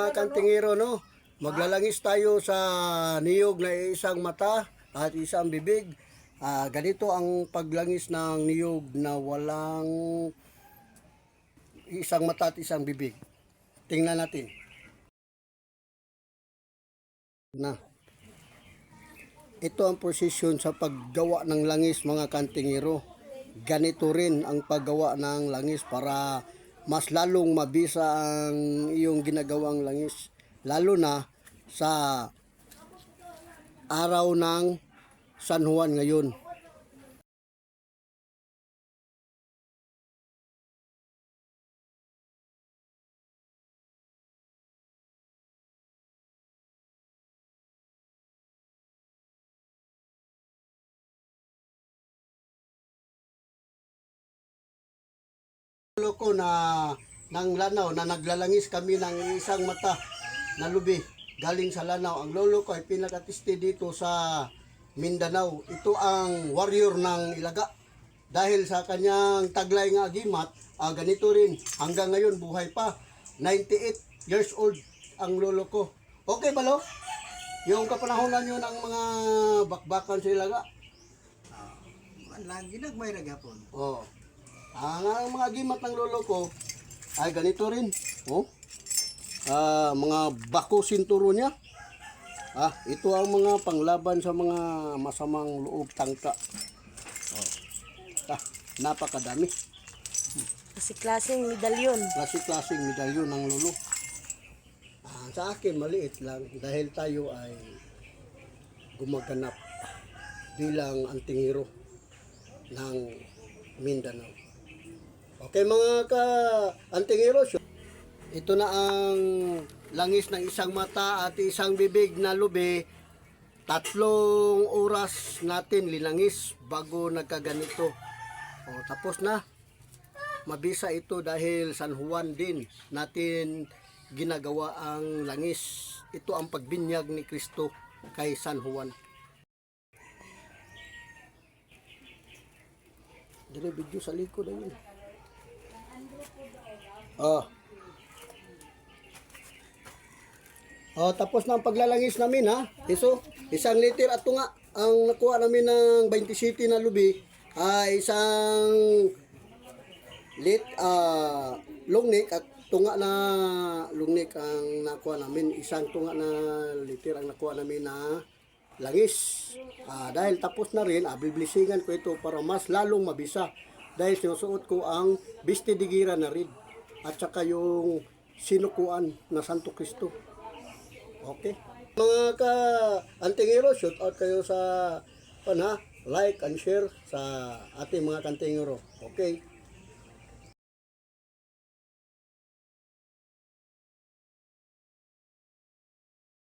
mga kantingero, no? Maglalangis tayo sa niyog na isang mata at isang bibig. Ganito ang paglangis ng niyog na walang isang mata at isang bibig. Tingnan natin. Ito ang posisyon sa paggawa ng langis, mga kantingero. Ganito rin ang paggawa ng langis para mas lalong mabisa ang iyong ginagawang langis. Lalo na sa araw ng San Juan ngayon. Loko na ng lanaw na naglalangis kami ng isang mata na lubi galing sa lanaw. Ang lolo ko ay pinakatiste dito sa Mindanao. Ito ang warrior ng Ilaga. Dahil sa kanyang taglay nga agimat, ganito rin. Hanggang ngayon buhay pa. 98 years old ang lolo ko. Okay ba, lo? Yung kapanahonan nyo ng mga bakbakan sa Ilaga? Lagi nagmay ragapon. Oh. Ang mga agimat ng lolo ko ay ganito rin. Oh. Mga bako sinturo niya. Ito ang mga panglaban sa mga masamang loob tangka. Napakadami. Kasi-klaseng medalyon. Klase-klaseng medalyon ng lolo. Sa akin maliit lang dahil tayo ay gumaganap bilang antingero ng Mindanao. Okay mga ka-antingero, ito na ang langis ng isang mata at isang bibig na lubi. 3 oras natin linangis bago nagkaganito. Tapos na. Mabisa ito dahil San Juan din natin ginagawa ang langis. Ito ang pagbinyag ni Kristo kay San Juan. Dire video sa likod ayun. Tapos na ang paglalangis namin, ha. Iso, 1 liter at tunga ang nakuha namin ng 27 na lubi ay isang lungnik at tunga na lungnik ang nakuha namin. Isang tunga na liter ang nakuha namin na langis. Dahil tapos na rin, biblisingan ko ito para mas lalong mabisa. Dahil sinusuot ko ang vestidigira na rin at saka yung sinukuan na Santo Cristo. Okay. Mga ka-antingero, shout out kayo sa like and share sa ating mga kantingero. Okay.